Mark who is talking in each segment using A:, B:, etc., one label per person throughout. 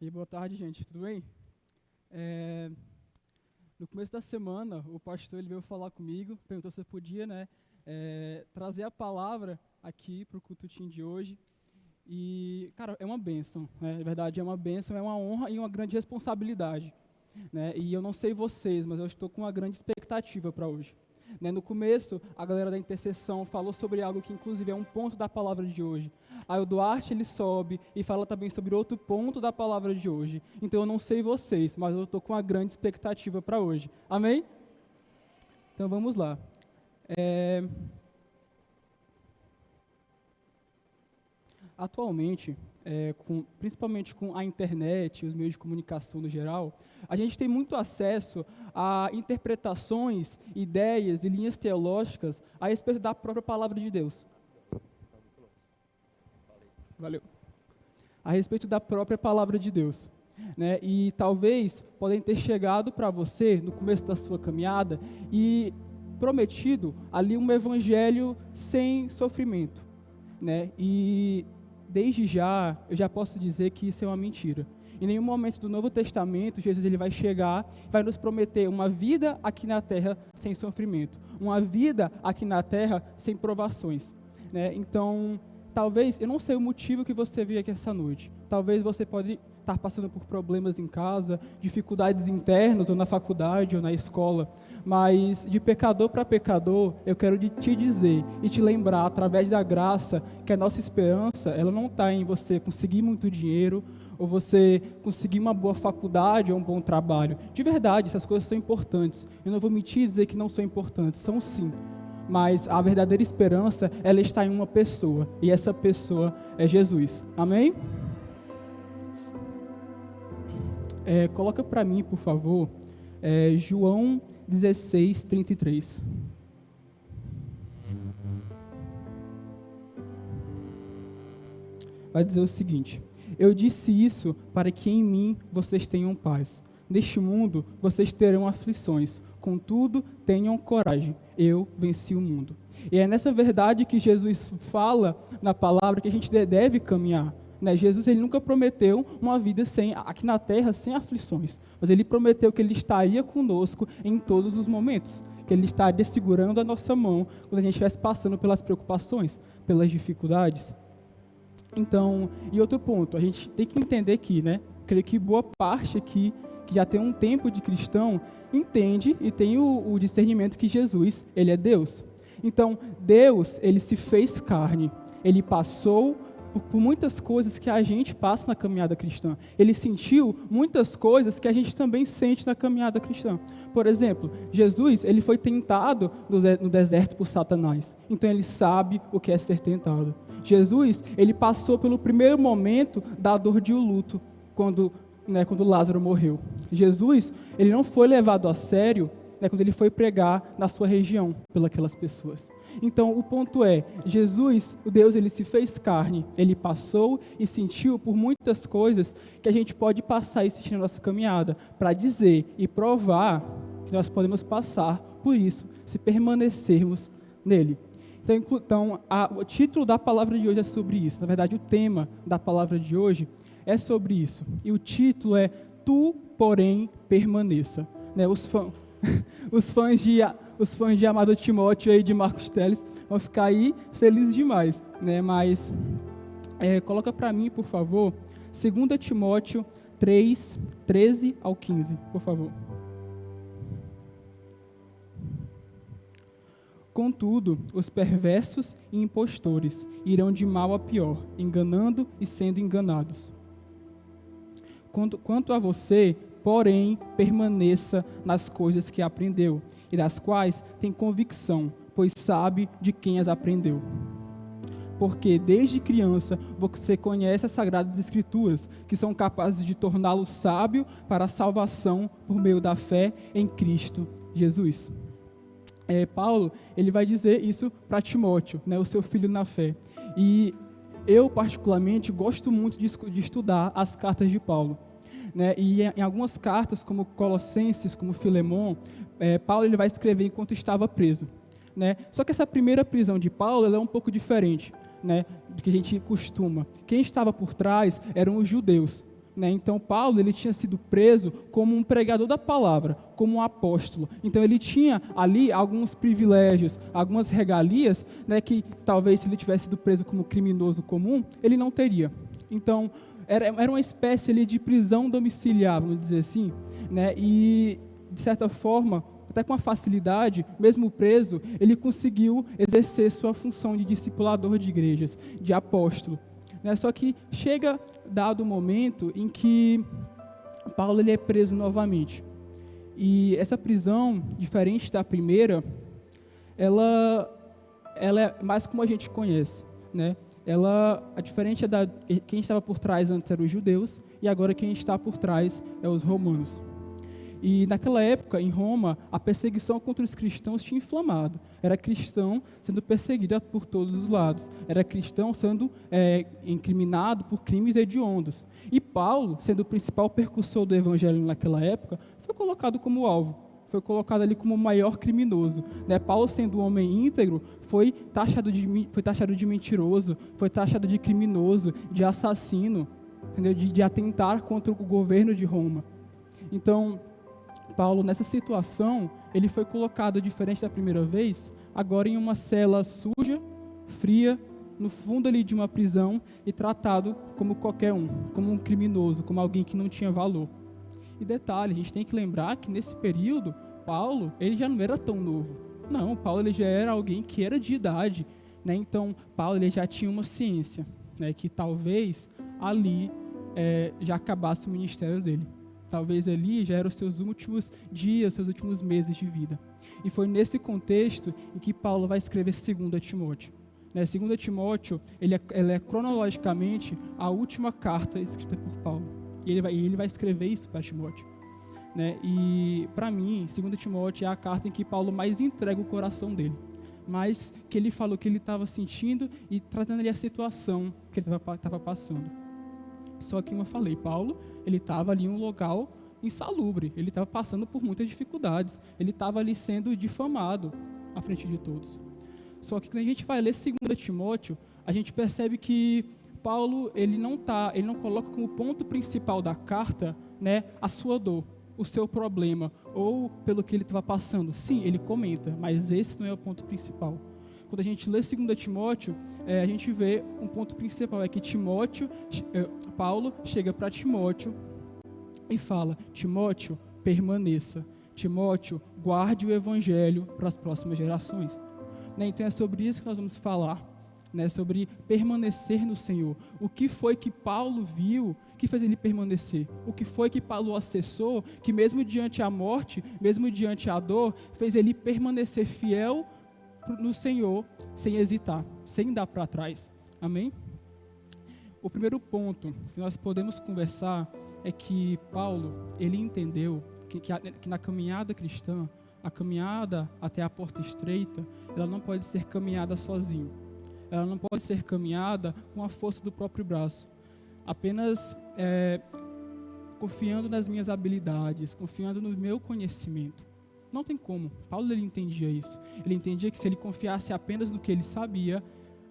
A: E boa tarde, gente. Tudo bem? No começo da semana, o pastor ele veio falar comigo, perguntou se eu podia, trazer a palavra aqui para o culto team de hoje. E, cara, é uma bênção, né? Na verdade, é uma bênção, é uma honra e uma grande responsabilidade, né? E eu não sei vocês, mas eu estou com uma grande expectativa para hoje. No começo, a galera da intercessão falou sobre algo que, inclusive, é um ponto da palavra de hoje. Aí o Duarte, ele sobe e fala também sobre outro ponto da palavra de hoje. Então, eu não sei vocês, mas eu estou com uma grande expectativa para hoje. Amém? Então, vamos lá. Atualmente, principalmente com a internet, os meios de comunicação no geral, a gente tem muito acesso a interpretações, ideias e linhas teológicas a respeito da própria palavra de Deus. Valeu. A respeito da própria palavra de Deus. E talvez podem ter chegado para você no começo da sua caminhada e prometido ali um evangelho sem sofrimento. E desde já, eu já posso dizer que isso é uma mentira. Em nenhum momento do Novo Testamento, Jesus ele vai chegar, vai nos prometer uma vida aqui na terra sem sofrimento, uma vida aqui na terra sem provações. Então, talvez, eu não sei o motivo que você veio aqui essa noite. Talvez você pode estar passando por problemas em casa, dificuldades internas, ou na faculdade, ou na escola. Mas, de pecador para pecador, eu quero te dizer e te lembrar, através da graça, que a nossa esperança, ela não está em você conseguir muito dinheiro, ou você conseguir uma boa faculdade ou um bom trabalho. De verdade, essas coisas são importantes. Eu não vou mentir e dizer que não são importantes, são sim. Mas a verdadeira esperança, ela está em uma pessoa, e essa pessoa é Jesus. Amém? Coloca para mim, por favor, João 16, 33. Vai dizer o seguinte: eu disse isso para que em mim vocês tenham paz. Neste mundo vocês terão aflições, contudo tenham coragem, eu venci o mundo. E é nessa verdade que Jesus fala na palavra que a gente deve caminhar. Jesus ele nunca prometeu uma vida aqui na terra sem aflições, mas ele prometeu que ele estaria conosco em todos os momentos, que ele estaria segurando a nossa mão quando a gente estivesse passando pelas preocupações, pelas dificuldades. Então, e outro ponto, a gente tem que entender que, creio que boa parte aqui, que já tem um tempo de cristão, entende e tem o discernimento que Jesus, ele é Deus. Então, Deus, ele se fez carne, ele passou por muitas coisas que a gente passa na caminhada cristã. Ele sentiu muitas coisas que a gente também sente na caminhada cristã. Por exemplo, Jesus, ele foi tentado no deserto por Satanás. Então, ele sabe o que é ser tentado. Jesus, ele passou pelo primeiro momento da dor de luto, quando Lázaro morreu. Jesus, ele não foi levado a sério quando ele foi pregar na sua região pelas pessoas. Então, o ponto é, Jesus, o Deus, ele se fez carne, ele passou e sentiu por muitas coisas que a gente pode passar e sentir na nossa caminhada, para dizer e provar que nós podemos passar por isso, se permanecermos nele. Então, o título da palavra de hoje é sobre isso. Na verdade, o tema da palavra de hoje é sobre isso. E o título é Tu, porém, permaneça. Os fãs de Amado Timóteo e de Marcos Teles vão ficar aí felizes demais, Mas coloca para mim, por favor, 2 Timóteo 3, 13 ao 15, por favor. Contudo, os perversos e impostores irão de mal a pior, enganando e sendo enganados. Quanto a você, porém, permaneça nas coisas que aprendeu, e das quais tem convicção, pois sabe de quem as aprendeu. Porque desde criança você conhece as Sagradas Escrituras, que são capazes de torná-lo sábio para a salvação por meio da fé em Cristo Jesus. Paulo, ele vai dizer isso para Timóteo, o seu filho na fé. E eu, particularmente, gosto muito de estudar as cartas de Paulo. E em algumas cartas, como Colossenses, como Filemon, Paulo ele vai escrever enquanto estava preso. Só que essa primeira prisão de Paulo ela é um pouco diferente do que a gente costuma. Quem estava por trás eram os judeus. né? Então Paulo, ele tinha sido preso como um pregador da palavra, como um apóstolo. Então ele tinha ali alguns privilégios, algumas regalias, né, que talvez se ele tivesse sido preso como criminoso comum, ele não teria. Então era uma espécie ali de prisão domiciliar, vamos dizer assim, né? E de certa forma, até com a facilidade, mesmo preso, ele conseguiu exercer sua função de discipulador de igrejas, de apóstolo. Né? Só que chega dado o momento em que Paulo ele é preso novamente. E essa prisão, diferente da primeira, ela é mais como a gente conhece, né? A diferente da quem estava por trás antes eram os judeus e agora quem está por trás é os romanos. E naquela época, em Roma, a perseguição contra os cristãos tinha inflamado. Era cristão sendo perseguido por todos os lados. Era cristão sendo incriminado por crimes hediondos. E Paulo, sendo o principal percussor do evangelho naquela época, foi colocado como alvo. Foi colocado ali como o maior criminoso. Né? Paulo, sendo um homem íntegro, foi taxado de mentiroso, foi taxado de criminoso, de assassino, entendeu? De atentar contra o governo de Roma. Então, Paulo, nessa situação, ele foi colocado, diferente da primeira vez, agora em uma cela suja, fria, no fundo ali de uma prisão e tratado como qualquer um, como um criminoso, como alguém que não tinha valor. E detalhe, a gente tem que lembrar que nesse período, Paulo, ele já não era tão novo. Não, Paulo ele já era alguém que era de idade, né? Então, Paulo ele já tinha uma ciência, né? Que talvez ali já acabasse o ministério dele. Talvez ali já eram os seus últimos dias, seus últimos meses de vida. E foi nesse contexto em que Paulo vai escrever 2 Timóteo. 2 Timóteo, ele é cronologicamente a última carta escrita por Paulo. E ele vai escrever isso para Timóteo. Né? E para mim, 2 Timóteo é a carta em que Paulo mais entrega o coração dele. Mas que ele falou que ele estava sentindo e tratando ali a situação que ele estava passando. Só que, como eu falei, Paulo, ele estava ali em um local insalubre, ele estava passando por muitas dificuldades, ele estava ali sendo difamado à frente de todos. Só que quando a gente vai ler 2 Timóteo, a gente percebe que Paulo, ele não coloca como ponto principal da carta, né, a sua dor, o seu problema, ou pelo que ele estava passando. Sim, ele comenta, mas esse não é o ponto principal. Quando a gente lê 2 Timóteo, a gente vê um ponto principal, é que Paulo chega para Timóteo e fala: Timóteo, permaneça. Timóteo, guarde o evangelho para as próximas gerações. Né? Então é sobre isso que nós vamos falar, né? Sobre permanecer no Senhor. O que foi que Paulo viu que fez ele permanecer? O que foi que Paulo acessou que mesmo diante a morte, mesmo diante a dor, fez ele permanecer fiel no Senhor, sem hesitar, sem dar para trás. Amém? O primeiro ponto que nós podemos conversar é que Paulo, ele entendeu que na caminhada cristã, a caminhada até a porta estreita, ela não pode ser caminhada sozinho. Ela não pode ser caminhada com a força do próprio braço. Apenas confiando nas minhas habilidades, confiando no meu conhecimento. Não tem como. Paulo ele entendia isso. Ele entendia que se ele confiasse apenas no que ele sabia,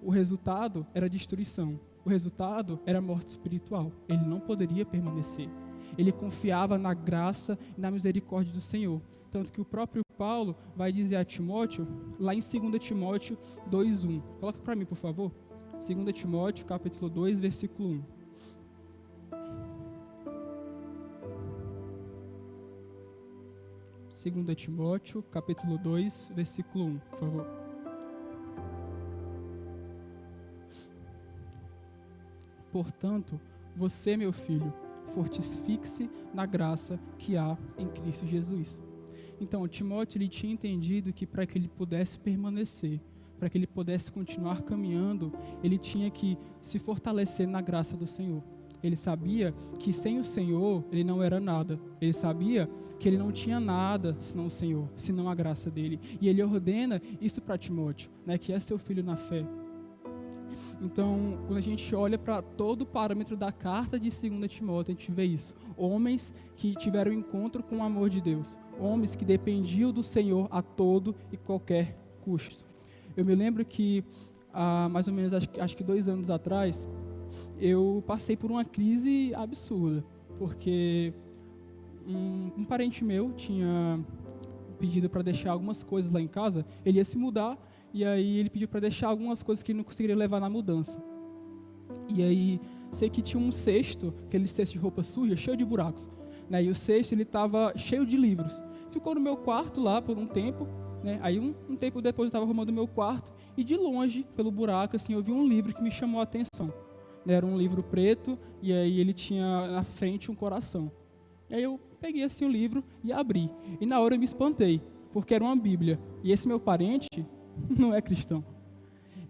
A: o resultado era destruição. O resultado era morte espiritual. Ele não poderia permanecer. Ele confiava na graça e na misericórdia do Senhor. Tanto que o próprio Paulo vai dizer a Timóteo, lá em 2 Timóteo 2:1. Coloca para mim, por favor. 2 Timóteo, capítulo 2, versículo 1. Segunda Timóteo, capítulo 2, versículo 1, por favor. Portanto, você, meu filho, fortifique-se na graça que há em Cristo Jesus. Então, Timóteo ele tinha entendido que para que ele pudesse permanecer, para que ele pudesse continuar caminhando, ele tinha que se fortalecer na graça do Senhor. Ele sabia que sem o Senhor ele não era nada. Ele sabia que ele não tinha nada senão o Senhor, senão a graça dele. E ele ordena isso para Timóteo, né, que é seu filho na fé. Então, quando a gente olha para todo o parâmetro da carta de 2 Timóteo, a gente vê isso. Homens que tiveram encontro com o amor de Deus. Homens que dependiam do Senhor a todo e qualquer custo. Eu me lembro que, há mais ou menos, acho que 2 anos atrás, eu passei por uma crise absurda. porque um parente meu tinha pedido para deixar algumas coisas lá em casa. Ele ia se mudar, e aí ele pediu para deixar algumas coisas que ele não conseguiria levar na mudança. E aí, sei que tinha um cesto, aquele cesto de roupa suja, cheio de buracos, né? E o cesto, ele estava cheio de livros. Ficou no meu quarto lá por um tempo, né? Aí um tempo depois eu estava arrumando o meu quarto, e de longe, pelo buraco, assim, eu vi um livro que me chamou a atenção, né? Era um livro preto, e aí ele tinha na frente um coração. E aí eu peguei assim o livro e abri. E na hora eu me espantei, porque era uma Bíblia. E esse meu parente não é cristão.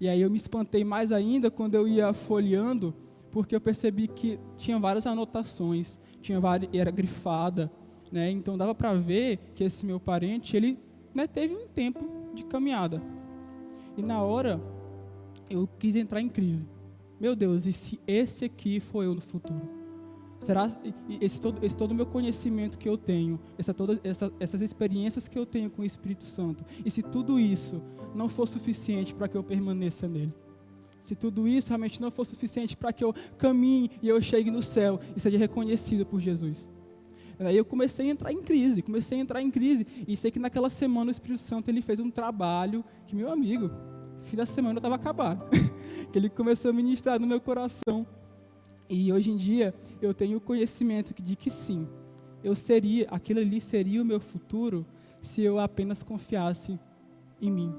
A: E aí eu me espantei mais ainda quando eu ia folheando, porque eu percebi que tinha várias anotações, era grifada, né? Então dava para ver que esse meu parente, ele, né, teve um tempo de caminhada. E na hora eu quis entrar em crise. Meu Deus, e se esse aqui for eu no futuro? Será esse todo o meu conhecimento que eu tenho, essas experiências que eu tenho com o Espírito Santo, e se tudo isso não for suficiente para que eu permaneça nele? Se tudo isso realmente não for suficiente para que eu caminhe e eu chegue no céu e seja reconhecido por Jesus? Aí eu comecei a entrar em crise, e sei que naquela semana o Espírito Santo ele fez um trabalho que, meu amigo, fim da semana eu estava acabado, que ele começou a ministrar no meu coração. E hoje em dia eu tenho o conhecimento de que sim, aquilo ali seria o meu futuro se eu apenas confiasse em mim.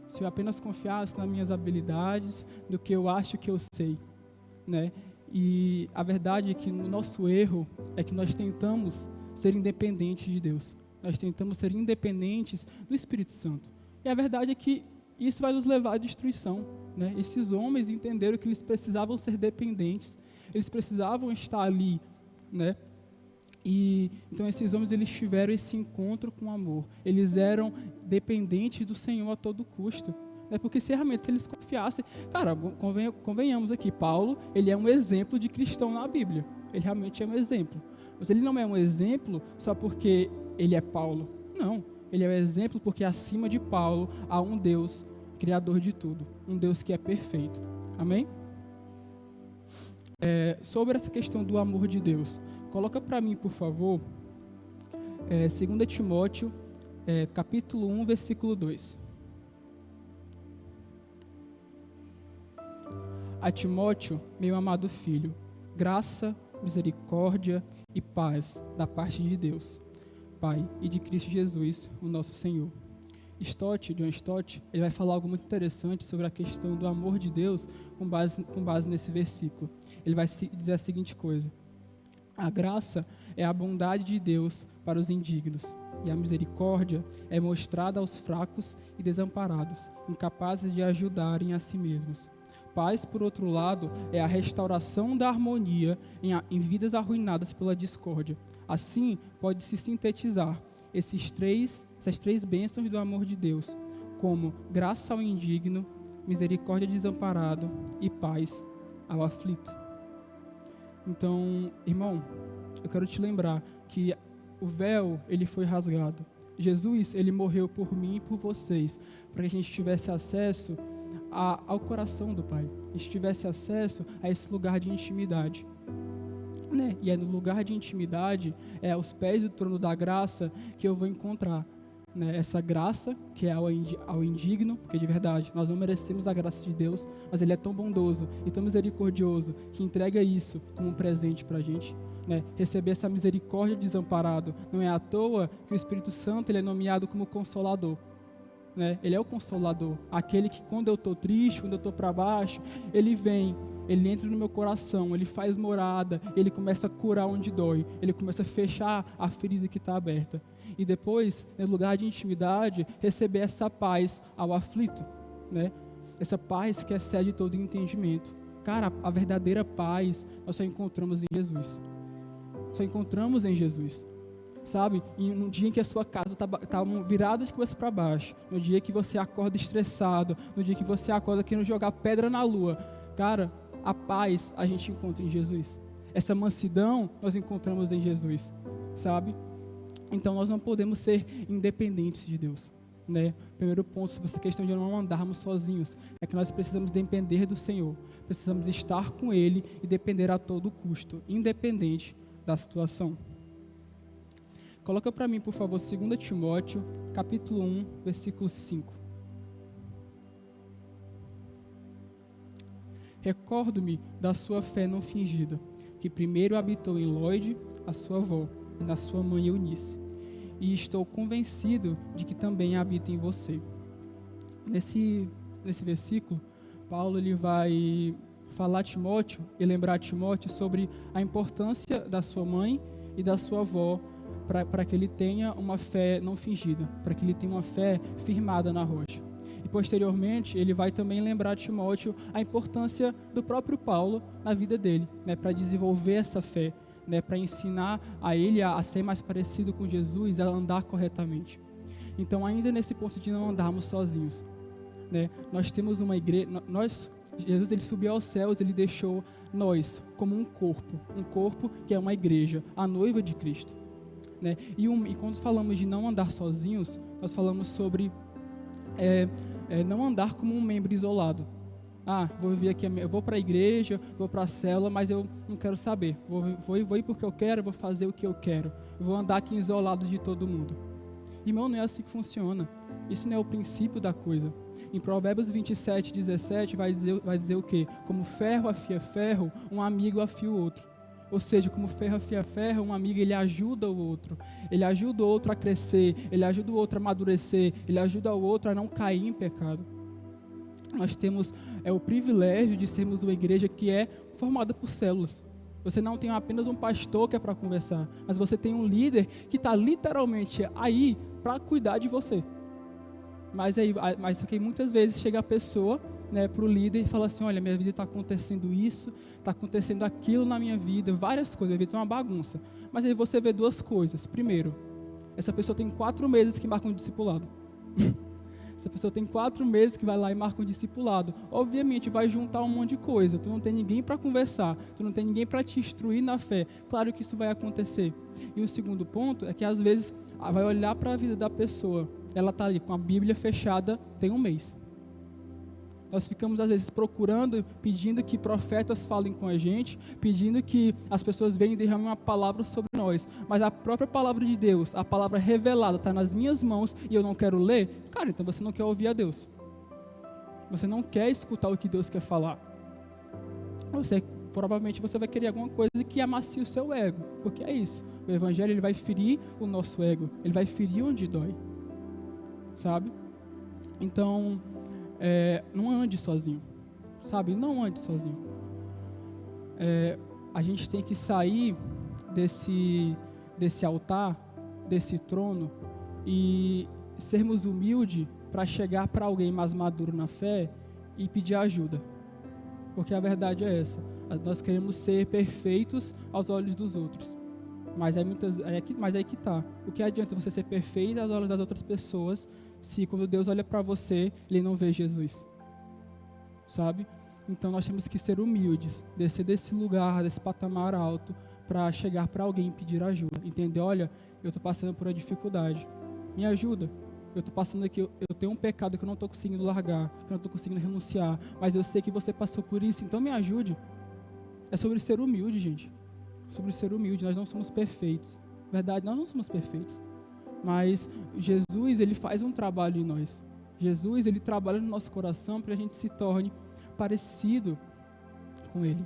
A: Se eu apenas confiasse nas minhas habilidades, no que eu acho que eu sei, né? E a verdade é que o nosso erro é que nós tentamos ser independentes de Deus. Nós tentamos ser independentes do Espírito Santo. E a verdade é que isso vai nos levar à destruição, né? Esses homens entenderam que eles precisavam ser dependentes, eles precisavam estar ali, né? E então esses homens, eles tiveram esse encontro com o amor. Eles eram dependentes do Senhor a todo custo, né? Porque se realmente eles confiassem, cara, convenhamos aqui, Paulo, ele é um exemplo de cristão na Bíblia. Ele realmente é um exemplo. Mas ele não é um exemplo só porque ele é Paulo. Não, ele é um exemplo porque acima de Paulo há um Deus criador de tudo, um Deus que é perfeito. Amém? Sobre essa questão do amor de Deus, coloca para mim, por favor, 2 Timóteo, capítulo 1, versículo 2. A Timóteo, meu amado filho, graça, misericórdia e paz da parte de Deus, Pai, e de Cristo Jesus, o nosso Senhor. John Stott, ele vai falar algo muito interessante sobre a questão do amor de Deus com base nesse versículo. Ele vai dizer a seguinte coisa: a graça é a bondade de Deus para os indignos, e a misericórdia é mostrada aos fracos e desamparados, incapazes de ajudarem a si mesmos. Paz, por outro lado, é a restauração da harmonia em vidas arruinadas pela discórdia. Assim, pode-se sintetizar essas três bênçãos do amor de Deus, como graça ao indigno, misericórdia ao desamparado e paz ao aflito. Então, irmão, eu quero te lembrar que o véu, ele foi rasgado. Jesus, ele morreu por mim e por vocês, para que a gente tivesse acesso ao coração do Pai. A gente tivesse acesso a esse lugar de intimidade, né? E é no lugar de intimidade, aos pés do trono da graça, que eu vou encontrar, né, essa graça que é ao indigno, porque de verdade nós não merecemos a graça de Deus, mas Ele é tão bondoso e tão misericordioso que entrega isso como um presente para a gente, né? Receber essa misericórdia desamparado. Não é à toa que o Espírito Santo, ele é nomeado como Consolador, né? Ele é o Consolador, aquele que quando eu estou triste, quando eu estou para baixo, Ele vem, Ele entra no meu coração, Ele faz morada, Ele começa a curar onde dói, Ele começa a fechar a ferida que está aberta. E depois, no lugar de intimidade, receber essa paz ao aflito, né? Essa paz que excede todo entendimento. Cara, a verdadeira paz nós só encontramos em Jesus. Só encontramos em Jesus, sabe? E no dia em que a sua casa está virada de cabeça para baixo, no dia que você acorda estressado, no dia que você acorda querendo jogar pedra na lua, cara, a paz a gente encontra em Jesus. Essa mansidão nós encontramos em Jesus, sabe? Então nós não podemos ser independentes de Deus, né? Primeiro ponto sobre essa questão de não andarmos sozinhos é que nós precisamos depender do Senhor, precisamos estar com Ele e depender a todo custo, independente da situação. Coloca para mim, por favor, 2 Timóteo, capítulo 1, versículo 5. Recordo-me da sua fé não fingida, que primeiro habitou em Lóide, a sua avó, e na sua mãe Eunice, e estou convencido de que também habita em você. Nesse versículo, Paulo ele vai falar a Timóteo e lembrar a Timóteo sobre a importância da sua mãe e da sua avó para que ele tenha uma fé não fingida, para que ele tenha uma fé firmada na rocha. E posteriormente, ele vai também lembrar a Timóteo a importância do próprio Paulo na vida dele, né, para desenvolver essa fé, né, para ensinar a ele a ser mais parecido com Jesus, a andar corretamente. Então, ainda nesse ponto de não andarmos sozinhos, né, nós temos uma igreja, Jesus ele subiu aos céus, ele deixou nós como um corpo que é uma igreja, a noiva de Cristo. Né? E quando falamos de não andar sozinhos, nós falamos sobre não andar como um membro isolado. Vou viver aqui, eu vou para a igreja, vou para a célula, mas eu não quero saber. Vou ir porque eu quero, vou fazer o que eu quero. Eu vou andar aqui isolado de todo mundo. Irmão, não é assim que funciona. Isso não é o princípio da coisa. Em Provérbios 27, 17, vai dizer o quê? Como ferro afia ferro, um amigo afia o outro. Ou seja, como ferro afia ferro, um amigo ele ajuda o outro. Ele ajuda o outro a crescer, ele ajuda o outro a amadurecer, ele ajuda o outro a não cair em pecado. Nós temos o privilégio de sermos uma igreja que é formada por células. Você não tem apenas um pastor que é para conversar, mas você tem um líder que está literalmente aí para cuidar de você. Mas só que muitas vezes chega a pessoa, né, para o líder e fala assim: olha, minha vida está acontecendo isso, está acontecendo aquilo na minha vida, várias coisas, minha vida é uma bagunça. Mas aí você vê duas coisas. Primeiro, essa pessoa tem 4 meses que marca um discipulado. Essa pessoa tem 4 meses que vai lá e marca um discipulado. Obviamente vai juntar um monte de coisa. Tu não tem ninguém para conversar, tu não tem ninguém para te instruir na fé. Claro que isso vai acontecer. E o segundo ponto é que às vezes vai olhar para a vida da pessoa. Ela está ali com a Bíblia fechada tem 1 mês. Nós ficamos às vezes procurando, pedindo que profetas falem com a gente, pedindo que as pessoas venham e derramem uma palavra sobre nós. Mas a própria palavra de Deus, a palavra revelada está nas minhas mãos e eu não quero ler. Cara, então você não quer ouvir a Deus. Você não quer escutar o que Deus quer falar. Provavelmente você vai querer alguma coisa que amacie o seu ego. Porque é isso. O Evangelho ele vai ferir o nosso ego. Ele vai ferir onde dói. Sabe? Então, não ande sozinho, sabe? Não ande sozinho. A gente tem que sair desse altar, desse trono e sermos humildes para chegar para alguém mais maduro na fé e pedir ajuda. Porque a verdade é essa. Nós queremos ser perfeitos aos olhos dos outros. Mas aí que tá. O que adianta você ser perfeito aos olhos das outras pessoas se quando Deus olha para você, Ele não vê Jesus? Sabe? Então nós temos que ser humildes, descer desse lugar, desse patamar alto, para chegar para alguém e pedir ajuda. Entender? Olha, eu estou passando por uma dificuldade. Me ajuda. Eu estou passando aqui, eu tenho um pecado que eu não estou conseguindo largar, que eu não estou conseguindo renunciar, mas eu sei que você passou por isso, então me ajude. É sobre ser humilde, gente. Sobre ser humilde, nós não somos perfeitos. Verdade, nós não somos perfeitos. Mas Jesus, Ele faz um trabalho em nós. Jesus, Ele trabalha no nosso coração para que a gente se torne parecido com Ele.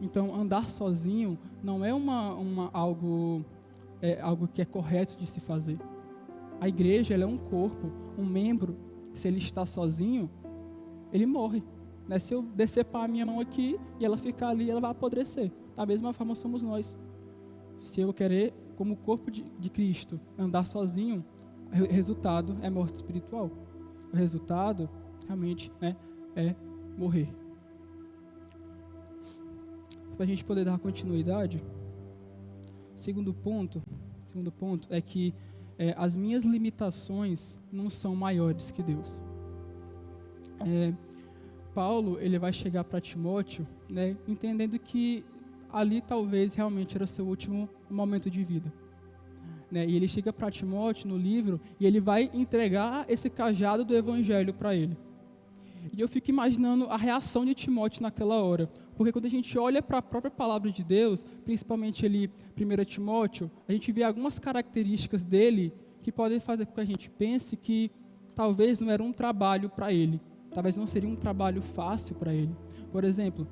A: Então, andar sozinho não é algo que é correto de se fazer. A igreja, ela é um corpo, um membro, se ele está sozinho, ele morre. Né? Se eu decepar a minha mão aqui e ela ficar ali, ela vai apodrecer. Da mesma forma somos nós. Se eu querer, como corpo de Cristo, andar sozinho, o resultado é morte espiritual. O resultado, realmente, é morrer. Para a gente poder dar continuidade, segundo ponto é que as minhas limitações não são maiores que Deus. Paulo, ele vai chegar para Timóteo, né, entendendo que ali talvez realmente era o seu último momento de vida. Né, e ele chega para Timóteo no livro e ele vai entregar esse cajado do Evangelho para ele. E eu fico imaginando a reação de Timóteo naquela hora. Porque quando a gente olha para a própria palavra de Deus, principalmente ali 1 Timóteo, a gente vê algumas características dele que podem fazer com que a gente pense que talvez não era um trabalho para ele. Talvez não seria um trabalho fácil para ele. Por exemplo,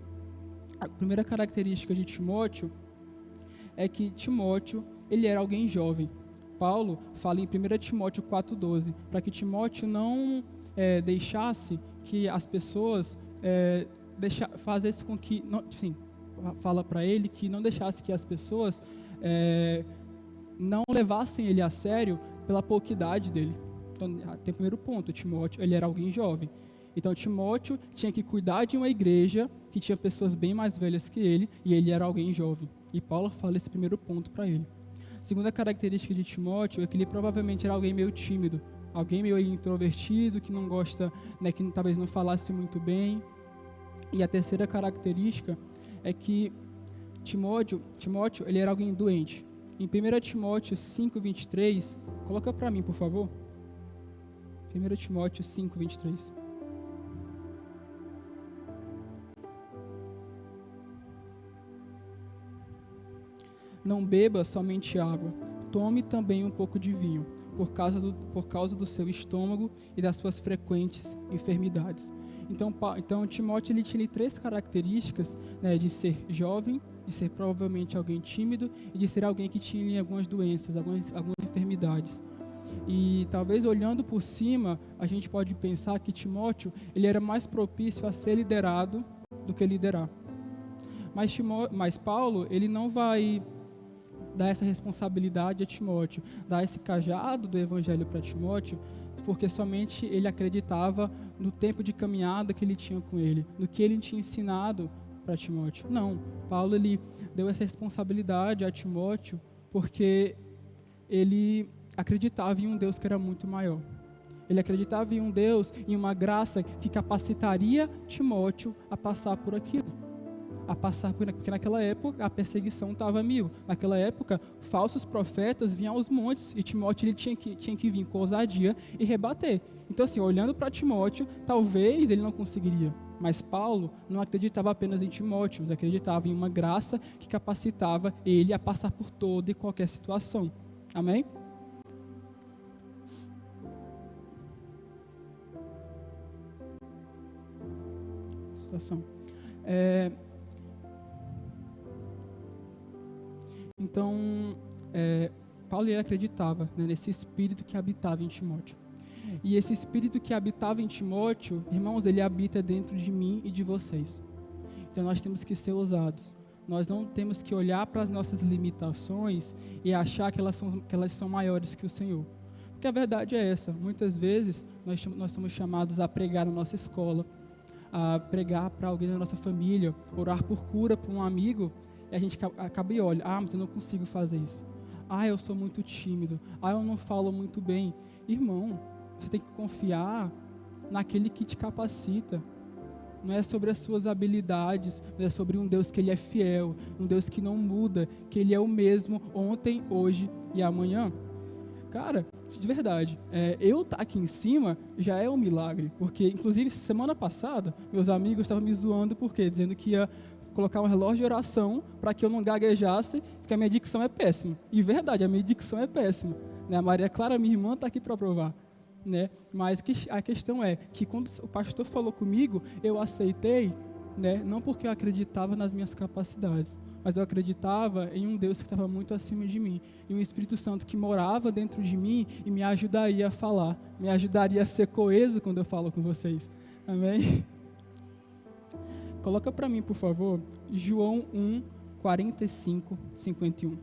A: a primeira característica de Timóteo é que Timóteo, ele era alguém jovem. Paulo fala em 1 Timóteo 4,12, para que Timóteo não deixasse que as pessoas fazessem com que, não, assim, fala para ele que não deixasse que as pessoas não levassem ele a sério pela pouca idade dele. Então, tem o primeiro ponto, Timóteo, ele era alguém jovem. Então, Timóteo tinha que cuidar de uma igreja que tinha pessoas bem mais velhas que ele, e ele era alguém jovem. E Paulo fala esse primeiro ponto para ele. A segunda característica de Timóteo é que ele provavelmente era alguém meio tímido, alguém meio introvertido, que não gosta, né, que talvez não falasse muito bem. E a terceira característica é que Timóteo, ele era alguém doente. Em 1 Timóteo 5,23, coloca para mim, por favor. 1 Timóteo 5,23. Não beba somente água, tome também um pouco de vinho, por causa do seu estômago e das suas frequentes enfermidades. Então Timóteo ele tinha 3 características, né, de ser jovem, de ser provavelmente alguém tímido e de ser alguém que tinha algumas doenças, algumas enfermidades. E talvez olhando por cima, a gente pode pensar que Timóteo ele era mais propício a ser liderado do que liderar. Mas Paulo ele não vai dar essa responsabilidade a Timóteo, dar esse cajado do evangelho para Timóteo, porque somente ele acreditava no tempo de caminhada que ele tinha com ele, no que ele tinha ensinado para Timóteo. Não, Paulo ele deu essa responsabilidade a Timóteo porque ele acreditava em um Deus que era muito maior. Ele acreditava em um Deus, em uma graça que capacitaria Timóteo a passar por aquilo. Porque naquela época a perseguição estava a mil. Naquela época, falsos profetas vinham aos montes e Timóteo ele tinha que vir com ousadia e rebater. Então, assim, olhando para Timóteo, talvez ele não conseguiria. Mas Paulo não acreditava apenas em Timóteo, mas acreditava em uma graça que capacitava ele a passar por toda e qualquer situação. Amém? Situação. Então, Paulo ele acreditava, né, nesse espírito que habitava em Timóteo. E esse espírito que habitava em Timóteo, irmãos, ele habita dentro de mim e de vocês. Então nós temos que ser ousados. Nós não temos que olhar para as nossas limitações e achar que elas são maiores que o Senhor. Porque a verdade é essa. Muitas vezes nós somos chamados a pregar na nossa escola, a pregar para alguém da nossa família, orar por cura para um amigo, e a gente acaba e olha, mas eu não consigo fazer isso. Eu sou muito tímido. Eu não falo muito bem. Irmão, você tem que confiar naquele que te capacita. Não é sobre as suas habilidades, mas é sobre um Deus que Ele é fiel, um Deus que não muda, que Ele é o mesmo ontem, hoje e amanhã. Cara, de verdade, eu estar aqui em cima já é um milagre, porque inclusive semana passada, meus amigos estavam me zoando, dizendo que ia colocar um relógio de oração para que eu não gaguejasse, porque a minha dicção é péssima. E verdade, a minha dicção é péssima. Né? A Maria Clara, minha irmã, está aqui para provar. Né? Mas a questão é que quando o pastor falou comigo, eu aceitei, né? Não porque eu acreditava nas minhas capacidades, mas eu acreditava em um Deus que estava muito acima de mim, e um Espírito Santo que morava dentro de mim e me ajudaria a falar, me ajudaria a ser coeso quando eu falo com vocês. Amém? Coloca para mim, por favor, João 1, 45, 51.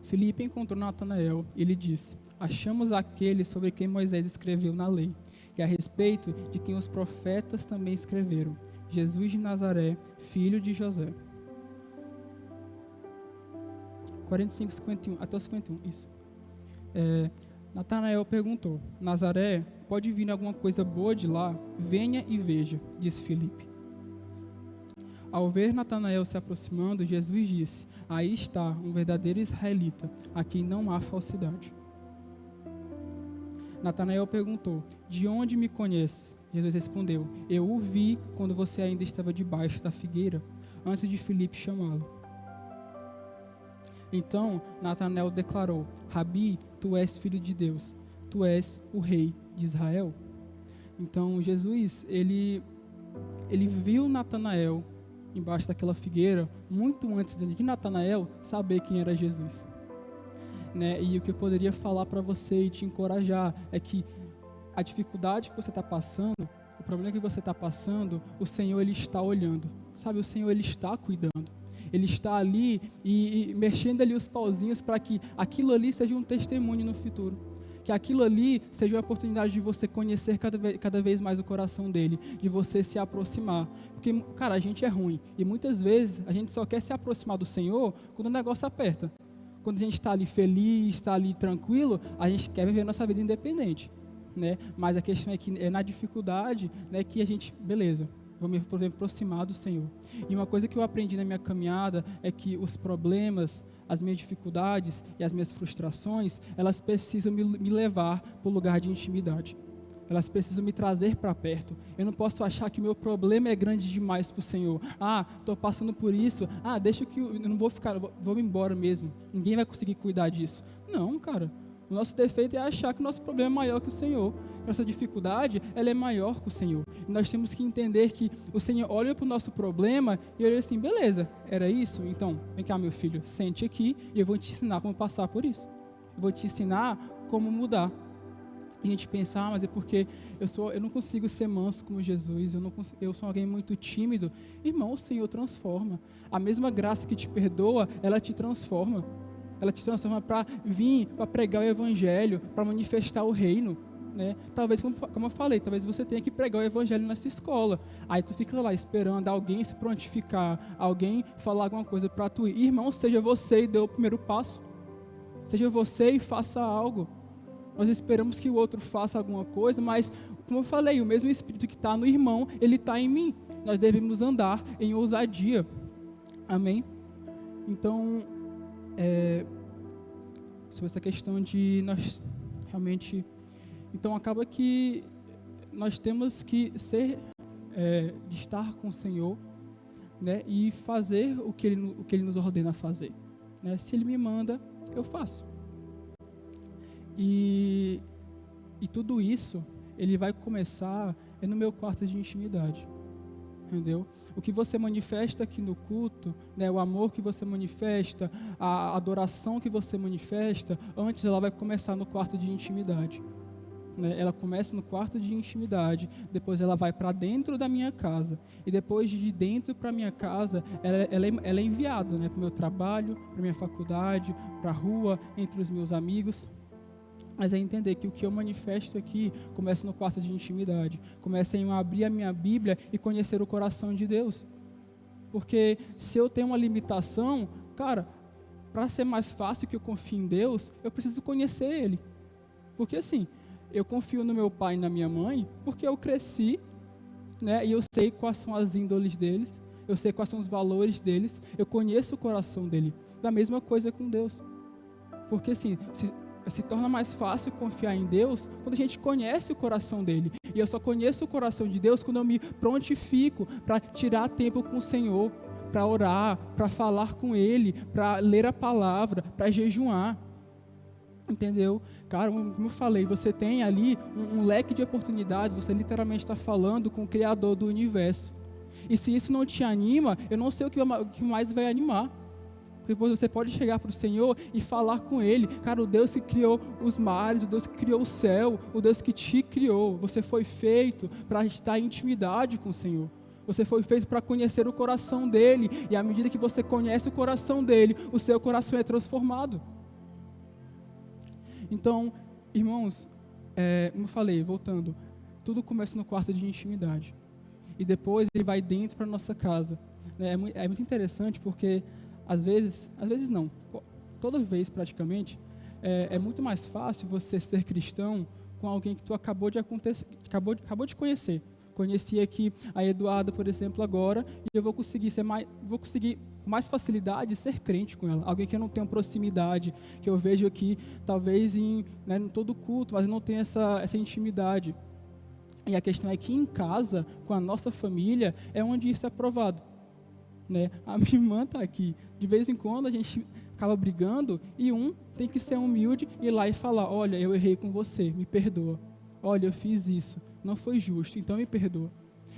A: Filipe encontrou Natanael e lhe disse: achamos aquele sobre quem Moisés escreveu na lei, e a respeito de quem os profetas também escreveram, Jesus de Nazaré, filho de José. 45, 51, até o 51, isso. Natanael perguntou: Nazaré, pode vir alguma coisa boa de lá? Venha e veja, disse Filipe. Ao ver Natanael se aproximando, Jesus disse: aí está um verdadeiro israelita, a quem não há falsidade. Natanael perguntou: de onde me conheces? Jesus respondeu: eu o vi quando você ainda estava debaixo da figueira, antes de Filipe chamá-lo. Então Natanael declarou: Rabi, tu és filho de Deus, tu és o rei de Israel. Então Jesus, ele viu Natanael embaixo daquela figueira, muito antes de Natanael saber quem era Jesus. Né? E o que eu poderia falar para você e te encorajar é que a dificuldade que você está passando, o problema que você está passando, o Senhor, Ele está olhando. Sabe, o Senhor, Ele está cuidando. Ele está ali e mexendo ali os pauzinhos para que aquilo ali seja um testemunho no futuro. Que aquilo ali seja uma oportunidade de você conhecer cada vez mais o coração dele, de você se aproximar. Porque, cara, a gente é ruim. E muitas vezes a gente só quer se aproximar do Senhor quando o negócio aperta. Quando a gente está ali feliz, está ali tranquilo, a gente quer viver nossa vida independente. Né? Mas a questão é que é na dificuldade, né, que a gente, beleza, vou me aproximar do Senhor. E uma coisa que eu aprendi na minha caminhada é que os problemas, as minhas dificuldades e as minhas frustrações, elas precisam me levar para o lugar de intimidade. Elas precisam me trazer para perto. Eu não posso achar que o meu problema é grande demais para o Senhor. Estou passando por isso. Deixa que eu não vou ficar, vou me embora mesmo. Ninguém vai conseguir cuidar disso. Não, cara. O nosso defeito é achar que o nosso problema é maior que o Senhor. Nossa dificuldade, ela é maior que o Senhor. E nós temos que entender que o Senhor olha para o nosso problema e olha assim, beleza, era isso? Então, vem cá, meu filho, sente aqui e eu vou te ensinar como passar por isso. Eu vou te ensinar como mudar. E a gente pensa, mas é porque eu não consigo ser manso como Jesus, eu sou alguém muito tímido. Irmão, o Senhor transforma. A mesma graça que te perdoa, ela te transforma. Ela te transforma para vir, para pregar o evangelho, para manifestar o reino. Né? Talvez, como eu falei, talvez você tenha que pregar o evangelho na sua escola. Aí tu fica lá esperando alguém se prontificar, alguém falar alguma coisa para tu ir. Irmão, seja você e dê o primeiro passo. Seja você e faça algo. Nós esperamos que o outro faça alguma coisa, mas, como eu falei, o mesmo Espírito que está no irmão, ele está em mim. Nós devemos andar em ousadia. Amém? Então, sobre essa questão de nós realmente... Então, acaba que nós temos que de estar com o Senhor, né, e fazer o que Ele nos ordena fazer. Né? Se Ele me manda, eu faço. E tudo isso, ele vai começar no meu quarto de intimidade, entendeu? O que você manifesta aqui no culto, né, o amor que você manifesta, a adoração que você manifesta, antes ela vai começar no quarto de intimidade. Né? Ela começa no quarto de intimidade, depois ela vai para dentro da minha casa, e depois de dentro para minha casa, ela é enviada, né, para o meu trabalho, para a minha faculdade, para a rua, entre os meus amigos. Mas é entender que o que eu manifesto aqui começa no quarto de intimidade. Começa em eu abrir a minha Bíblia e conhecer o coração de Deus. Porque se eu tenho uma limitação, cara, para ser mais fácil que eu confie em Deus, eu preciso conhecer Ele. Porque assim, eu confio no meu pai e na minha mãe, porque eu cresci, né, e eu sei quais são as índoles deles, eu sei quais são os valores deles, eu conheço o coração dele. Da mesma coisa com Deus. Porque assim, se torna mais fácil confiar em Deus quando a gente conhece o coração dele. E eu só conheço o coração de Deus quando eu me prontifico para tirar tempo com o Senhor, para orar, para falar com Ele, para ler a palavra, para jejuar. Entendeu? Cara, como eu falei, você tem ali um leque de oportunidades, você literalmente está falando com o Criador do universo. E se isso não te anima, eu não sei o que mais vai animar. Porque depois você pode chegar para o Senhor e falar com Ele. Cara, o Deus que criou os mares, o Deus que criou o céu, o Deus que te criou. Você foi feito para estar em intimidade com o Senhor. Você foi feito para conhecer o coração dEle. E à medida que você conhece o coração dEle, o seu coração é transformado. Então, irmãos, como eu falei, voltando, tudo começa no quarto de intimidade. E depois ele vai dentro para a nossa casa. É muito interessante porque... Às vezes não, toda vez praticamente, é muito mais fácil você ser cristão com alguém que tu acabou de conhecer, Conheci aqui a Eduarda, por exemplo, agora, e eu vou conseguir com mais facilidade ser crente com ela. Alguém que eu não tenho proximidade, que eu vejo aqui, talvez em todo culto, mas eu não tenho essa intimidade. E a questão é que em casa, com a nossa família, é onde isso é provado. Né? A minha irmã está aqui. De vez em quando a gente acaba brigando e um tem que ser humilde e ir lá e falar: olha, eu errei com você, me perdoa. Olha, eu fiz isso, não foi justo, então me perdoa.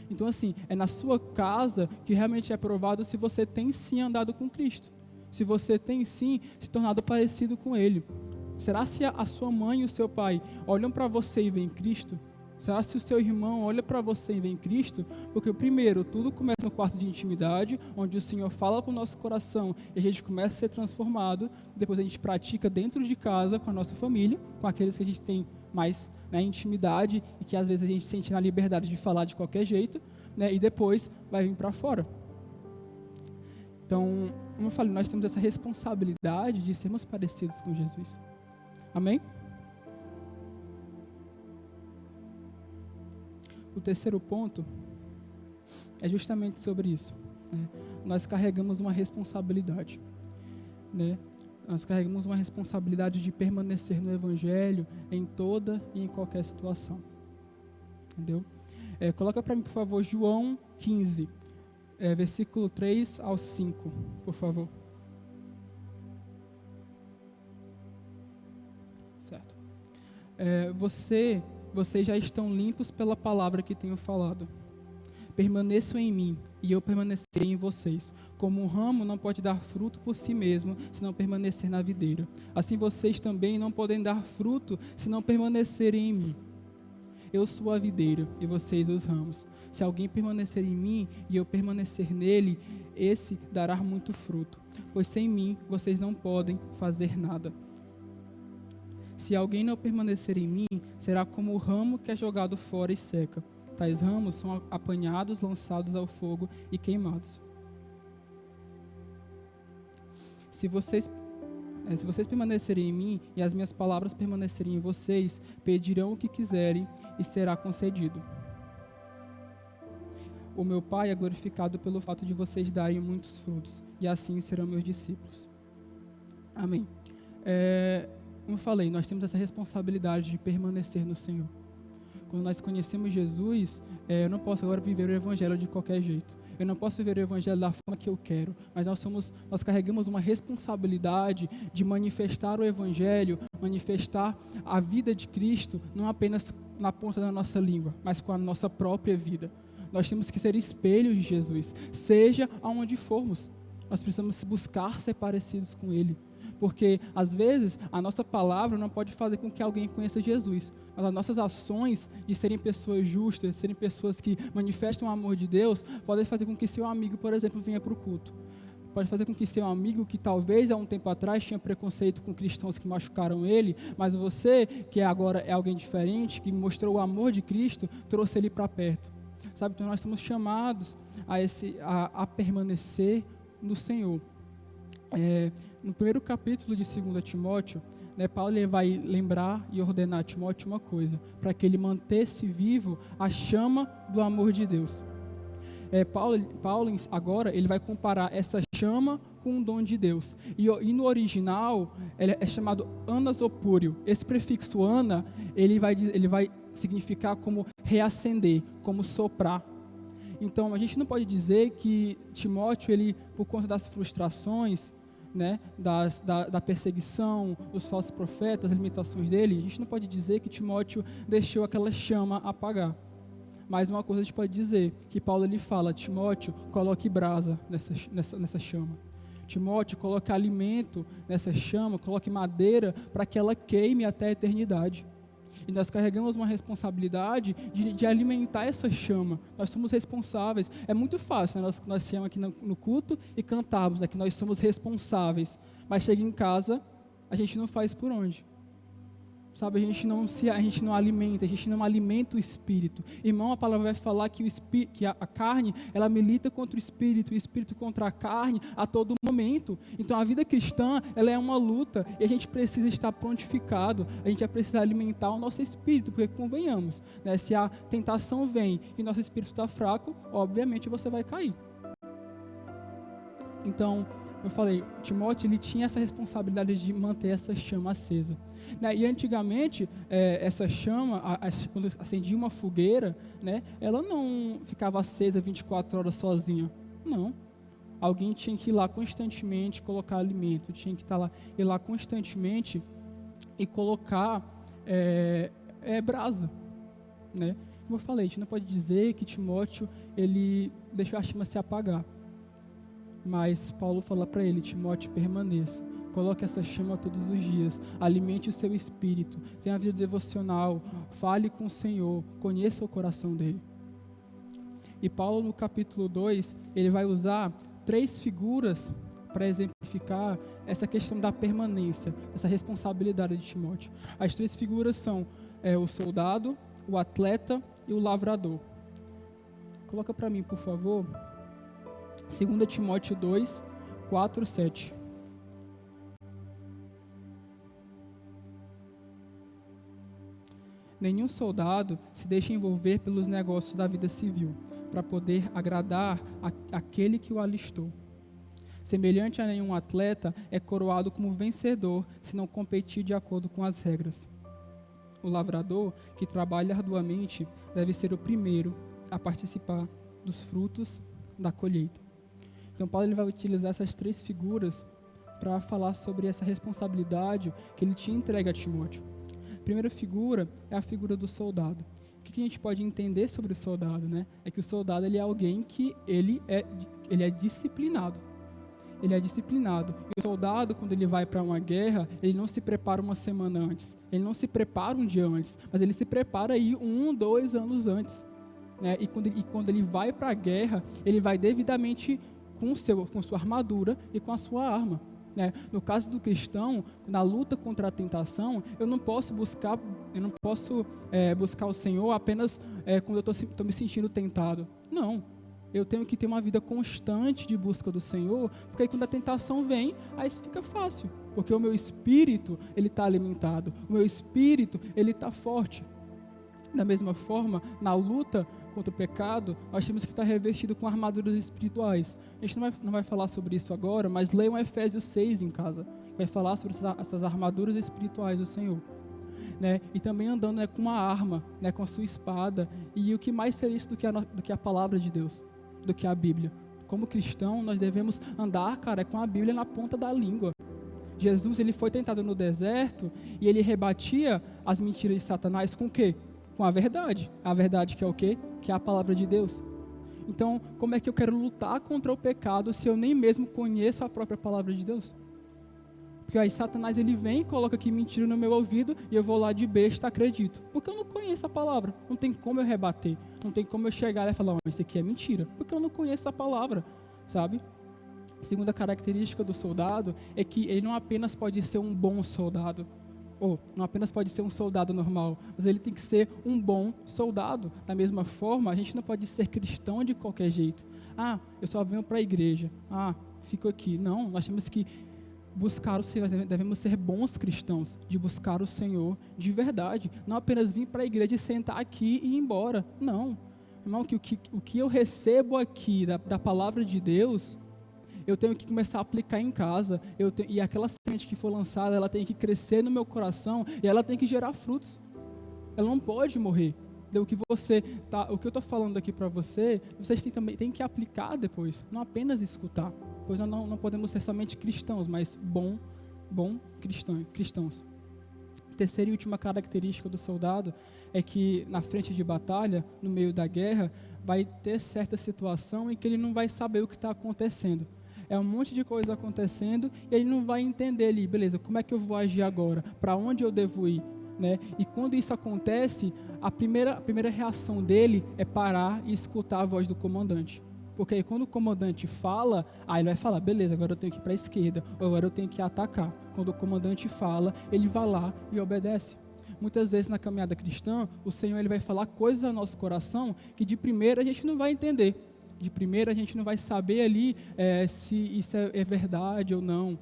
A: Então assim, é na sua casa que realmente é provado se você tem sim andado com Cristo. Se você tem sim se tornado parecido com Ele. Será se a sua mãe e o seu pai olham para você e veem Cristo? Será se o seu irmão olha para você e vê Cristo? Porque primeiro, tudo começa no quarto de intimidade, onde o Senhor fala para o nosso coração e a gente começa a ser transformado. Depois a gente pratica dentro de casa com a nossa família, com aqueles que a gente tem mais intimidade e que às vezes a gente sente na liberdade de falar de qualquer jeito, né? E depois vai vir para fora. Então, como eu falei, nós temos essa responsabilidade de sermos parecidos com Jesus. Amém? O terceiro ponto é justamente sobre isso. Né? Nós carregamos uma responsabilidade. Né? Nós carregamos uma responsabilidade de permanecer no Evangelho em toda e em qualquer situação. Entendeu? Coloca para mim, por favor, João 15, versículo 3 ao 5, por favor. Certo. Vocês já estão limpos pela palavra que tenho falado. Permaneçam em mim, e eu permanecerei em vocês. Como um ramo não pode dar fruto por si mesmo, se não permanecer na videira. Assim vocês também não podem dar fruto, se não permanecerem em mim. Eu sou a videira, e vocês os ramos. Se alguém permanecer em mim, e eu permanecer nele, esse dará muito fruto. Pois sem mim, vocês não podem fazer nada. Se alguém não permanecer em mim, será como o ramo que é jogado fora e seca. Tais ramos são apanhados, lançados ao fogo e queimados. Se vocês permanecerem em mim e as minhas palavras permanecerem em vocês, pedirão o que quiserem e será concedido. O meu Pai é glorificado pelo fato de vocês darem muitos frutos, e assim serão meus discípulos. Amém. Como eu falei, nós temos essa responsabilidade de permanecer no Senhor. Quando nós conhecemos Jesus, eu não posso agora viver o Evangelho de qualquer jeito. Eu não posso viver o Evangelho da forma que eu quero, mas nós carregamos uma responsabilidade de manifestar o Evangelho, manifestar a vida de Cristo, não apenas na ponta da nossa língua, mas com a nossa própria vida. Nós temos que ser espelhos de Jesus, seja aonde formos. Nós precisamos buscar ser parecidos com Ele. Porque, às vezes, a nossa palavra não pode fazer com que alguém conheça Jesus. Mas as nossas ações de serem pessoas justas, de serem pessoas que manifestam o amor de Deus, podem fazer com que seu amigo, por exemplo, venha para o culto. Pode fazer com que seu amigo, que talvez há um tempo atrás tinha preconceito com cristãos que machucaram ele, mas você, que agora é alguém diferente, que mostrou o amor de Cristo, trouxe ele para perto. Sabe? Então nós somos chamados a permanecer no Senhor. No primeiro capítulo de 2 Timóteo, Paulo vai lembrar e ordenar a Timóteo uma coisa, para que ele mantesse vivo a chama do amor de Deus. Paulo agora ele vai comparar essa chama com o dom de Deus. E no original ele é chamado anasopúrio. Esse prefixo ana, ele vai significar como reacender, como soprar. Então a gente não pode dizer que Timóteo, ele, por conta das frustrações, da perseguição, dos falsos profetas, as limitações dele, a gente não pode dizer que Timóteo deixou aquela chama apagar. Mas uma coisa a gente pode dizer, que Paulo ele fala: Timóteo, coloque brasa nessa chama. Timóteo, coloque alimento nessa chama, coloque madeira para que ela queime até a eternidade. E nós carregamos uma responsabilidade de alimentar essa chama. Nós somos responsáveis. É muito fácil, nós chamamos aqui no culto e cantamos, que nós somos responsáveis. Mas chega em casa, a gente não faz por onde. Sabe, a gente não alimenta, a gente não alimenta o espírito. Irmão, a palavra vai falar que, que a carne, ela milita contra o espírito contra a carne a todo momento. Então a vida cristã, ela é uma luta e a gente precisa estar prontificado, a gente vai precisar alimentar o nosso espírito, porque convenhamos, né, se a tentação vem e nosso espírito está fraco, obviamente você vai cair. Então, eu falei, Timóteo, ele tinha essa responsabilidade de manter essa chama acesa. Né? E antigamente, essa chama, quando acendia uma fogueira, né, ela não ficava acesa 24 horas sozinha. Não. Alguém tinha que ir lá constantemente colocar alimento, tinha que ir lá constantemente e colocar brasa. Né? Como eu falei, a gente não pode dizer que Timóteo ele deixou a chama se apagar. Mas Paulo fala para ele, Timóteo, permaneça, coloque essa chama todos os dias, alimente o seu espírito, tenha a vida devocional, fale com o Senhor, conheça o coração dele. E Paulo no capítulo 2, ele vai usar 3 figuras para exemplificar essa questão da permanência, essa responsabilidade de Timóteo. As 3 figuras são o soldado, o atleta e o lavrador. Coloca para mim, por favor. 2 Timóteo 2, 4, 7. Nenhum soldado se deixa envolver pelos negócios da vida civil, para poder agradar aquele que o alistou. Semelhante a nenhum atleta, é coroado como vencedor, se não competir de acordo com as regras. O lavrador, que trabalha arduamente, deve ser o primeiro a participar dos frutos da colheita. Então Paulo ele vai utilizar essas 3 figuras para falar sobre essa responsabilidade que ele tinha entregue a Timóteo. A primeira figura é a figura do soldado. O que a gente pode entender sobre o soldado, né? É que o soldado ele é alguém que ele é disciplinado. Ele é disciplinado. E o soldado, quando ele vai para uma guerra, ele não se prepara uma semana antes. Ele não se prepara um dia antes, mas ele se prepara aí 1, 2 anos antes. Né? E quando ele vai para a guerra, ele vai devidamente com sua armadura e com a sua arma. Né? No caso do cristão, na luta contra a tentação, eu não posso buscar o Senhor apenas quando eu estou me sentindo tentado. Não, eu tenho que ter uma vida constante de busca do Senhor, porque aí quando a tentação vem, aí isso fica fácil, porque o meu espírito ele está alimentado, o meu espírito ele está forte. Da mesma forma, na luta contra o pecado, nós temos que estar revestido com armaduras espirituais. A gente não vai falar sobre isso agora, mas leiam Efésios 6 em casa. Vai falar sobre essas armaduras espirituais do Senhor. Né? E também andando com uma arma, né? Com a sua espada. E o que mais seria isso do que a palavra de Deus, do que a Bíblia. Como cristão, nós devemos andar, com a Bíblia na ponta da língua. Jesus ele foi tentado no deserto e ele rebatia as mentiras de Satanás com o quê? Com a verdade. A verdade que é o quê? Que é a palavra de Deus. Então, como é que eu quero lutar contra o pecado se eu nem mesmo conheço a própria palavra de Deus? Porque aí Satanás ele vem e coloca aqui mentira no meu ouvido e eu vou lá de besta acredito. Porque eu não conheço a palavra. Não tem como eu rebater. Não tem como eu chegar e falar, isso aqui é mentira. Porque eu não conheço a palavra, sabe? A segunda característica do soldado é que ele não apenas pode ser um bom soldado, ou não apenas pode ser um soldado normal, mas ele tem que ser um bom soldado. Da mesma forma, a gente não pode ser cristão de qualquer jeito. Eu só venho para a igreja. Fico aqui. Não, nós temos que buscar o Senhor, devemos ser bons cristãos, de buscar o Senhor de verdade. Não apenas vir para a igreja e sentar aqui e ir embora. Não. Irmão, o que eu recebo aqui da palavra de Deus, eu tenho que começar a aplicar em casa, e aquela semente que for lançada, ela tem que crescer no meu coração, e ela tem que gerar frutos, ela não pode morrer. Então, o que eu estou falando aqui para vocês também têm que aplicar depois, não apenas escutar, pois nós não podemos ser somente cristãos, mas bom cristãos. A terceira e última característica do soldado é que na frente de batalha, no meio da guerra, vai ter certa situação em que ele não vai saber o que está acontecendo. É um monte de coisa acontecendo e ele não vai entender ali, beleza, como é que eu vou agir agora? Para onde eu devo ir? Né? E quando isso acontece, a primeira reação dele é parar e escutar a voz do comandante. Porque aí quando o comandante fala, ele vai falar, beleza, agora eu tenho que ir para a esquerda, ou agora eu tenho que atacar. Quando o comandante fala, ele vai lá e obedece. Muitas vezes na caminhada cristã, o Senhor ele vai falar coisas ao nosso coração que de primeira a gente não vai entender. De primeira a gente não vai saber ali se isso é verdade ou não,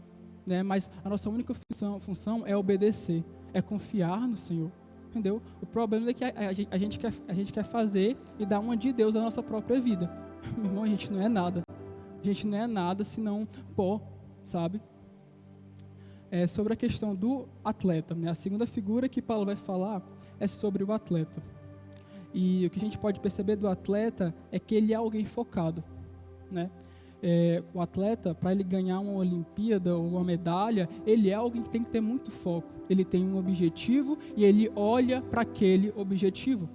A: né? Mas a nossa única função é obedecer, é confiar no Senhor, entendeu? O problema é que a gente quer fazer e dar uma de Deus na nossa própria vida. Meu irmão, a gente não é nada. A gente não é nada senão pó, sabe? Sobre a questão do atleta, né? A segunda figura que Paulo vai falar é sobre o atleta. E o que a gente pode perceber do atleta é que ele é alguém focado, né? O atleta, para ele ganhar uma Olimpíada ou uma medalha, ele é alguém que tem que ter muito foco. Ele tem um objetivo e ele olha para aquele objetivo.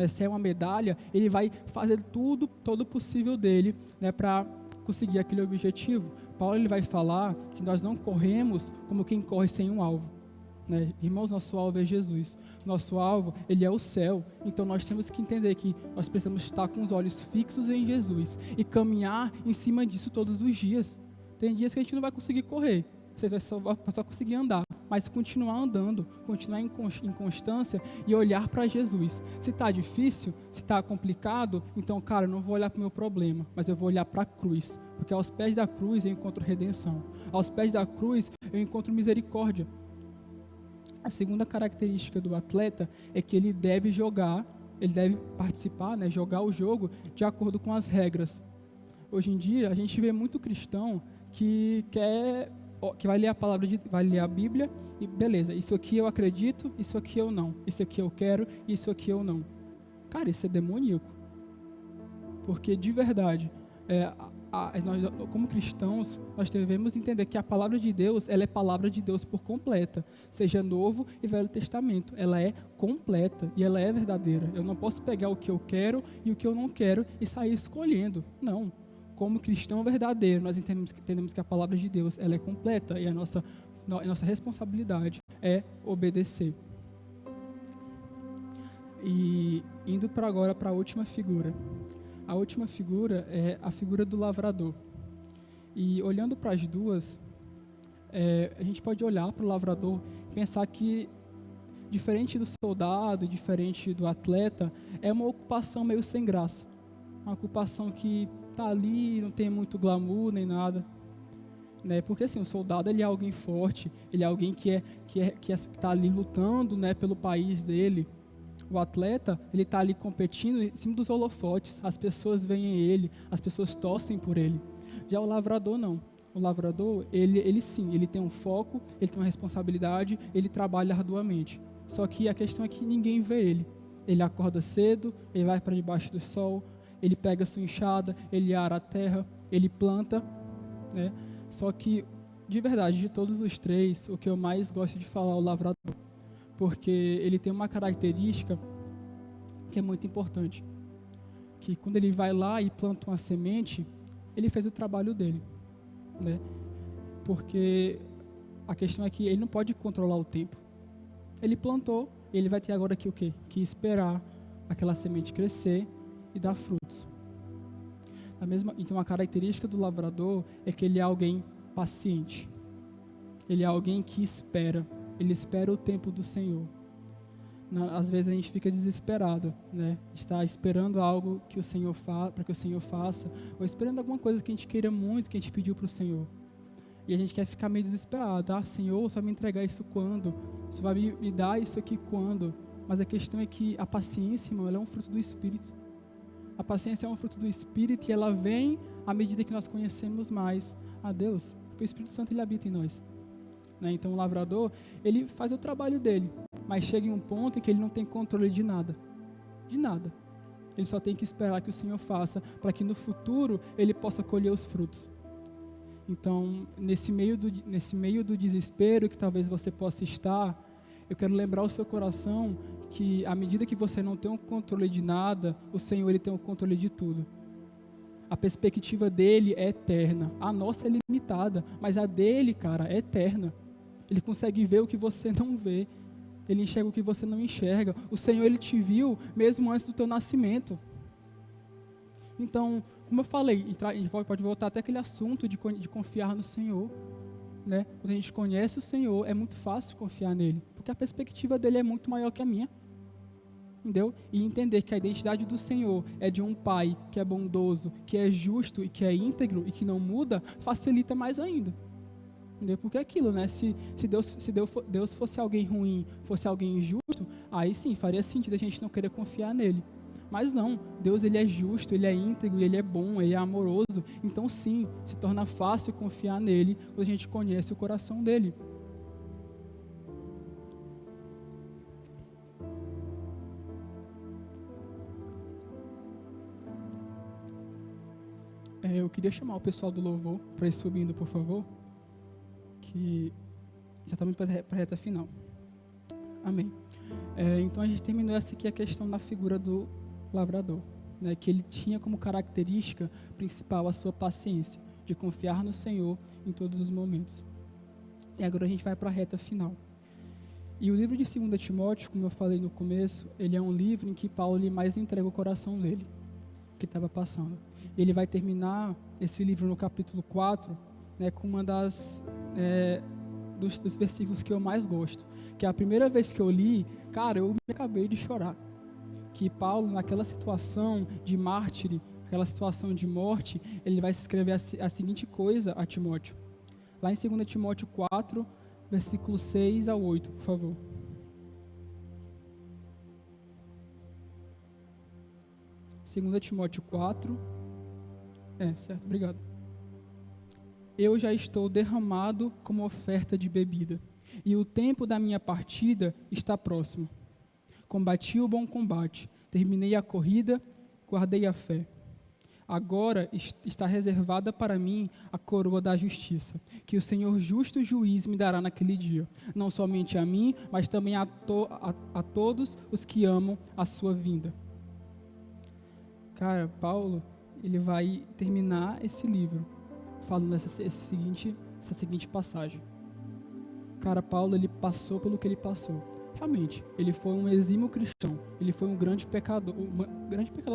A: Se é uma medalha, ele vai fazer todo o possível dele, né, para conseguir aquele objetivo. Paulo ele vai falar que nós não corremos como quem corre sem um alvo, né? Irmãos, nosso alvo é Jesus. Nosso alvo, ele é o céu. Então nós temos que entender que nós precisamos estar com os olhos fixos em Jesus e caminhar em cima disso todos os dias. Tem dias que a gente não vai conseguir correr, você vai só conseguir andar, mas continuar andando, continuar em constância e olhar para Jesus. Se está difícil, se está complicado, então, cara, eu não vou olhar para o meu problema, mas eu vou olhar para a cruz, porque aos pés da cruz eu encontro redenção, aos pés da cruz eu encontro misericórdia. A segunda característica do atleta é que ele deve jogar, ele deve participar, né, jogar o jogo de acordo com as regras. Hoje em dia, a gente vê muito cristão que vai ler vai ler a Bíblia e beleza, isso aqui eu acredito, isso aqui eu não, isso aqui eu quero, isso aqui eu não. Cara, isso é demoníaco. Porque de verdade, nós, como cristãos, nós devemos entender que a palavra de Deus, ela é palavra de Deus por completa, seja Novo e Velho Testamento, ela é completa e ela é verdadeira. Eu não posso pegar o que eu quero e o que eu não quero e sair escolhendo, não. Como cristão verdadeiro, nós entendemos que a palavra de Deus, ela é completa e a nossa responsabilidade é obedecer. E indo agora para a última figura. A última figura é a figura do lavrador. E olhando para as duas, a gente pode olhar para o lavrador e pensar que, diferente do soldado, diferente do atleta, é uma ocupação meio sem graça. Uma ocupação que está ali, não tem muito glamour nem nada. Né? Porque assim, o soldado ele é alguém forte, ele é alguém que está ali lutando, né, pelo país dele. O atleta, ele está ali competindo em cima dos holofotes, as pessoas veem ele, as pessoas torcem por ele. Já o lavrador não. O lavrador, ele sim, ele tem um foco, ele tem uma responsabilidade, ele trabalha arduamente. Só que a questão é que ninguém vê ele. Ele acorda cedo, ele vai para debaixo do sol, ele pega a sua enxada, ele ara a terra, ele planta, né? Só que, de verdade, de todos os três, o que eu mais gosto de falar é o lavrador. Porque ele tem uma característica que é muito importante. Que quando ele vai lá e planta uma semente, ele fez o trabalho dele, né? Porque a questão é que ele não pode controlar o tempo. Ele plantou, ele vai ter agora que o quê? Que esperar aquela semente crescer e dar frutos. Então a característica do lavrador é que ele é alguém paciente. Ele é alguém que espera. Ele espera o tempo do Senhor. Às vezes a gente fica desesperado, né? Está esperando algo que o Senhor para que o Senhor faça, ou esperando alguma coisa que a gente queira muito, que a gente pediu para o Senhor. E a gente quer ficar meio desesperado. Senhor, você vai me entregar isso quando? Você vai me dar isso aqui quando? Mas a questão é que a paciência, irmão, ela é um fruto do Espírito. A paciência é um fruto do Espírito e ela vem à medida que nós conhecemos mais a Deus, porque o Espírito Santo ele habita em nós. Então o lavrador, ele faz o trabalho dele, mas chega em um ponto em que ele não tem controle de nada. De nada. Ele só tem que esperar que o Senhor faça, para que no futuro ele possa colher os frutos. Então, nesse meio do desespero que talvez você possa estar, eu quero lembrar o seu coração que à medida que você não tem o controle de nada, o Senhor ele tem o controle de tudo. A perspectiva dele é eterna. A nossa é limitada, mas a dele, cara, é eterna. Ele consegue ver o que você não vê. Ele enxerga o que você não enxerga. O Senhor, ele te viu mesmo antes do teu nascimento. Então, como eu falei, a gente pode voltar até aquele assunto de confiar no Senhor. né? Quando a gente conhece o Senhor, é muito fácil confiar nele, porque a perspectiva dele é muito maior que a minha. Entendeu? E entender que a identidade do Senhor é de um Pai que é bondoso, que é justo e que é íntegro e que não muda, facilita mais ainda. Entendeu? Porque é aquilo, né? Se Deus fosse alguém ruim, fosse alguém injusto, aí sim, faria sentido a gente não querer confiar nele. Mas não, Deus ele é justo, ele é íntegro, ele é bom, ele é amoroso. Então sim, se torna fácil confiar nele quando a gente conhece o coração dele. Eu queria chamar o pessoal do louvor para ir subindo, por favor, que já estamos para a reta final. Amém. Então a gente terminou essa aqui, a questão da figura do lavrador, né, que ele tinha como característica principal a sua paciência, de confiar no Senhor em todos os momentos. E agora a gente vai para a reta final. E o livro de 2 Timóteo, como eu falei no começo, ele é um livro em que Paulo mais entrega o coração dele, que estava passando. Ele vai terminar esse livro no capítulo 4, né, com uma dos versículos que eu mais gosto, que é a primeira vez que eu li, cara, eu me acabei de chorar. Que Paulo, naquela situação de mártir, aquela situação de morte, ele vai escrever a seguinte coisa a Timóteo. Lá em 2 Timóteo 4, versículos 6 ao 8, por favor. Segunda Timóteo 4, certo, obrigado. Eu já estou derramado como oferta de bebida, e o tempo da minha partida está próximo. Combati o bom combate, terminei a corrida, guardei a fé. Agora está reservada para mim a coroa da justiça, que o Senhor justo juiz me dará naquele dia, não somente a mim, mas também a todos os que amam a sua vinda. Cara, Paulo, ele vai terminar esse livro falando essa seguinte passagem. Cara, Paulo, ele passou pelo que ele passou. Realmente, ele foi um exímio cristão, ele foi um grande pecador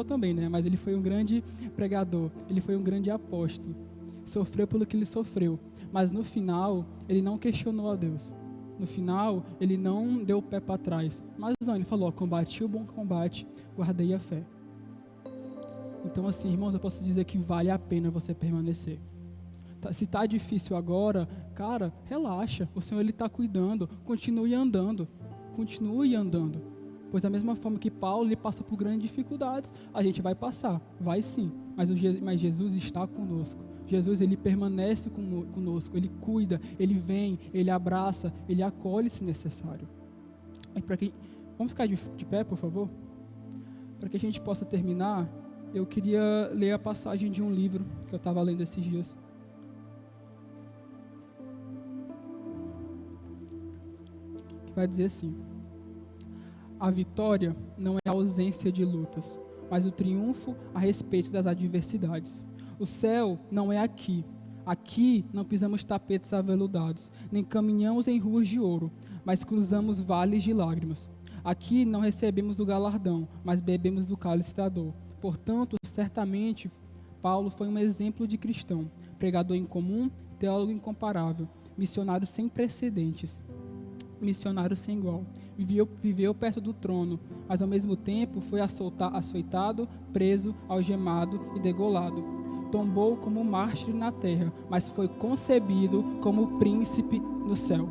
A: também, né? Mas ele foi um grande pregador, ele foi um grande apóstolo, sofreu pelo que ele sofreu, mas no final, ele não questionou a Deus, no final, ele não deu o pé para trás, mas não, ele falou, combati o bom combate, guardei a fé. Então assim, irmãos, eu posso dizer que vale a pena você permanecer. Se está difícil agora, cara, relaxa, o Senhor ele está cuidando, continue andando, pois da mesma forma que Paulo ele passa por grandes dificuldades, a gente vai passar, vai sim, mas Jesus está conosco. Jesus ele permanece conosco, ele cuida, ele vem, ele abraça, ele acolhe se necessário. Vamos ficar de pé, por favor? Para que a gente possa terminar, eu queria ler a passagem de um livro que eu estava lendo esses dias. Vai dizer assim: a vitória não é a ausência de lutas, mas o triunfo a respeito das adversidades. O céu não é aqui. Aqui não pisamos tapetes aveludados, nem caminhamos em ruas de ouro, mas cruzamos vales de lágrimas. Aqui não recebemos o galardão, mas bebemos do cálice da dor. Portanto, certamente, Paulo foi um exemplo de cristão, pregador incomum, teólogo incomparável, missionário sem precedentes, missionário sem igual. Viveu perto do trono, mas ao mesmo tempo foi açoitado, preso, algemado e degolado. Tombou como mártir na terra, mas foi concebido como príncipe no céu.